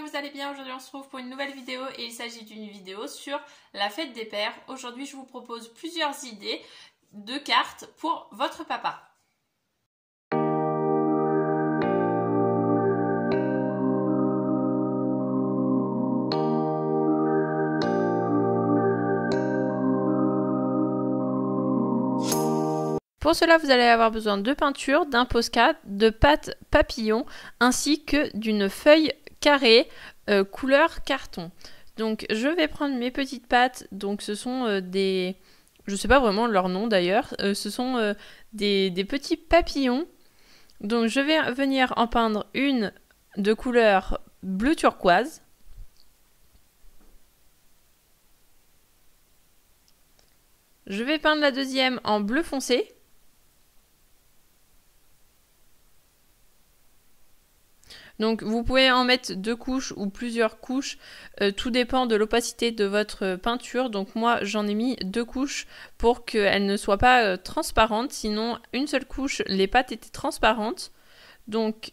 vous allez bien? Aujourd'hui on se retrouve pour une nouvelle vidéo et il s'agit d'une vidéo sur la fête des pères. Aujourd'hui je vous propose plusieurs idées de cartes pour votre papa. Pour cela, vous allez avoir besoin de peinture, d'un Posca, de pâte papillon, ainsi que d'une feuille carrée couleur carton. Donc je vais prendre mes petites pâtes, donc ce sont des... Je sais pas vraiment leur nom d'ailleurs, ce sont des petits papillons. Donc je vais venir en peindre une de couleur bleu turquoise. Je vais peindre la deuxième en bleu foncé. Donc vous pouvez en mettre 2 couches ou plusieurs couches, tout dépend de l'opacité de votre peinture. Donc moi j'en ai mis 2 couches pour qu'elle ne soit pas transparente, sinon une seule couche les pâtes étaient transparentes. Donc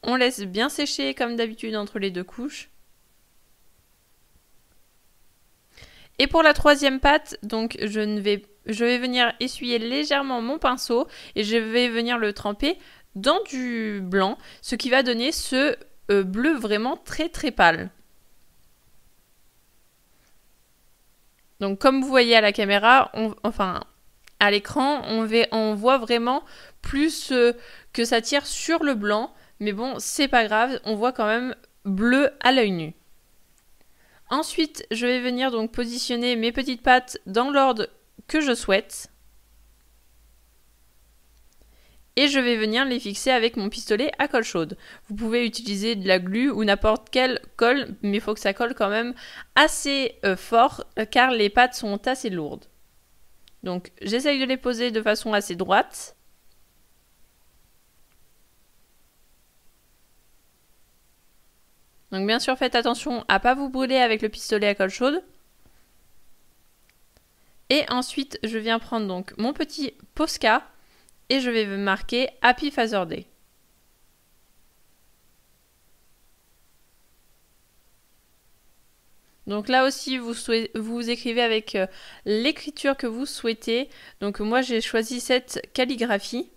on laisse bien sécher comme d'habitude entre les 2 couches. Et pour la troisième pâte, donc je vais venir essuyer légèrement mon pinceau et je vais venir le tremper dans du blanc, ce qui va donner ce bleu vraiment très très pâle. Donc comme vous voyez à la caméra, à l'écran, on voit vraiment plus que ça tire sur le blanc, mais bon, c'est pas grave, on voit quand même bleu à l'œil nu. Ensuite, je vais venir donc positionner mes petites pâtes dans l'ordre que je souhaite. Et je vais venir les fixer avec mon pistolet à colle chaude. Vous pouvez utiliser de la glu ou n'importe quelle colle, mais il faut que ça colle quand même assez fort car les pâtes sont assez lourdes. Donc j'essaye de les poser de façon assez droite. Donc bien sûr faites attention à ne pas vous brûler avec le pistolet à colle chaude. Et ensuite je viens prendre donc mon petit Posca. Et je vais marquer Happy Father Day. Donc là aussi, vous écrivez avec l'écriture que vous souhaitez. Donc moi, j'ai choisi cette calligraphie.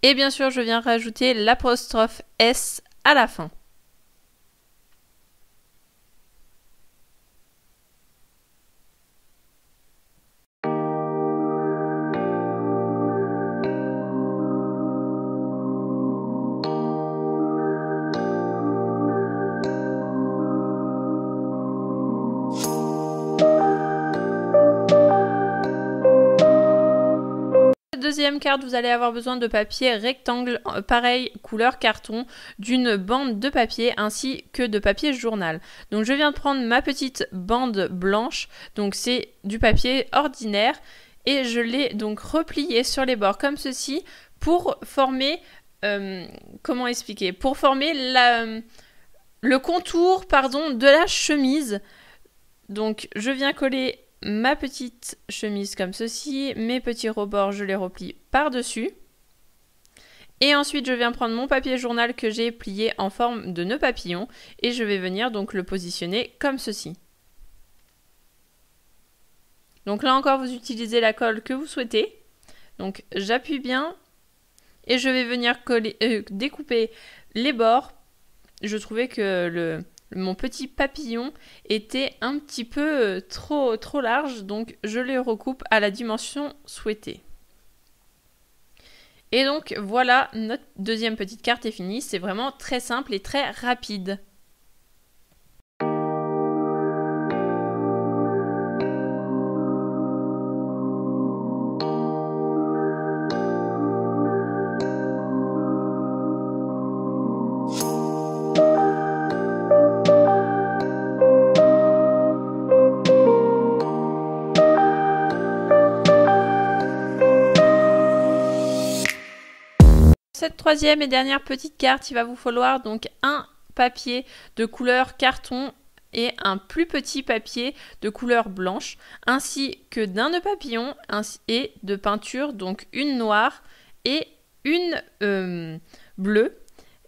Et bien sûr, je viens rajouter l'apostrophe S à la fin. Deuxième carte, vous allez avoir besoin de papier rectangle, pareil, couleur carton, d'une bande de papier ainsi que de papier journal. Donc je viens de prendre ma petite bande blanche, donc c'est du papier ordinaire, et je l'ai donc replié sur les bords comme ceci pour former, comment expliquer, pour former le contour, de la chemise. Donc je viens coller ma petite chemise comme ceci, mes petits rebords je les replie par-dessus et ensuite je viens prendre mon papier journal que j'ai plié en forme de nœud papillon et je vais venir donc le positionner comme ceci. Donc là encore vous utilisez la colle que vous souhaitez, donc j'appuie bien et je vais venir découper les bords. Je trouvais que mon petit papillon était un petit peu trop large, donc je les recoupe à la dimension souhaitée. Et donc voilà, notre deuxième petite carte est finie, c'est vraiment très simple et très rapide. cette troisième et dernière petite carte, il va vous falloir donc un papier de couleur carton et un plus petit papier de couleur blanche, ainsi que d'un nœud papillon et de peinture, donc une noire et une bleue,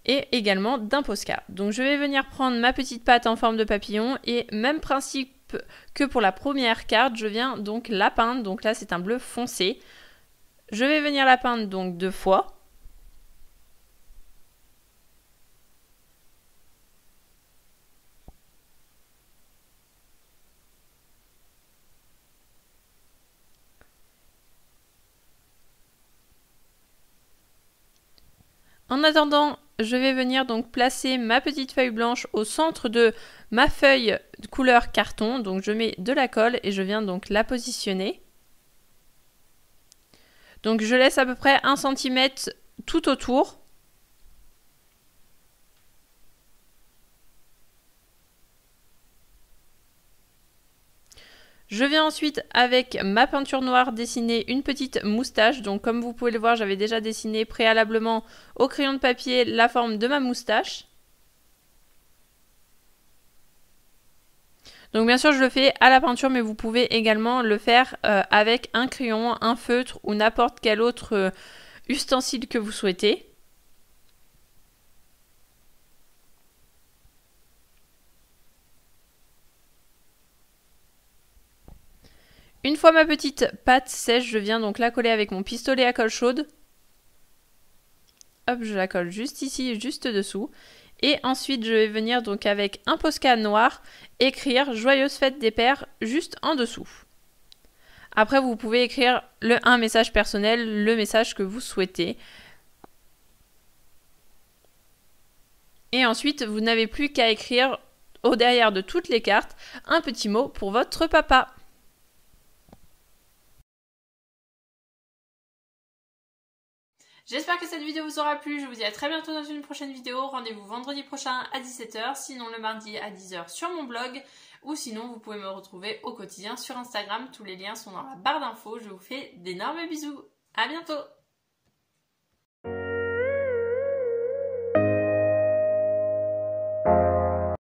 et également d'un Posca. Donc je vais venir prendre ma petite pâte en forme de papillon et même principe que pour la première carte, je viens donc la peindre, donc là c'est un bleu foncé. Je vais venir la peindre donc 2 fois. En attendant, je vais venir donc placer ma petite feuille blanche au centre de ma feuille de couleur carton. Donc je mets de la colle et je viens donc la positionner. Donc je laisse à peu près 1 cm tout autour. Je viens ensuite avec ma peinture noire dessiner une petite moustache. Donc comme vous pouvez le voir, j'avais déjà dessiné préalablement au crayon de papier la forme de ma moustache. Donc bien sûr je le fais à la peinture, mais vous pouvez également le faire avec un crayon, un feutre ou n'importe quel autre ustensile que vous souhaitez. Une fois ma petite pâte sèche, je viens donc la coller avec mon pistolet à colle chaude. Hop, je la colle juste ici, juste dessous. Et ensuite, je vais venir donc avec un Posca noir écrire « Joyeuse fête des pères » juste en dessous. Après, vous pouvez écrire un message personnel, le message que vous souhaitez. Et ensuite, vous n'avez plus qu'à écrire au derrière de toutes les cartes un petit mot pour votre papa. J'espère que cette vidéo vous aura plu, je vous dis à très bientôt dans une prochaine vidéo. Rendez-vous vendredi prochain à 17 h, sinon le mardi à 10 h sur mon blog, ou sinon vous pouvez me retrouver au quotidien sur Instagram. Tous les liens sont dans la barre d'infos. Je vous fais d'énormes bisous. À bientôt!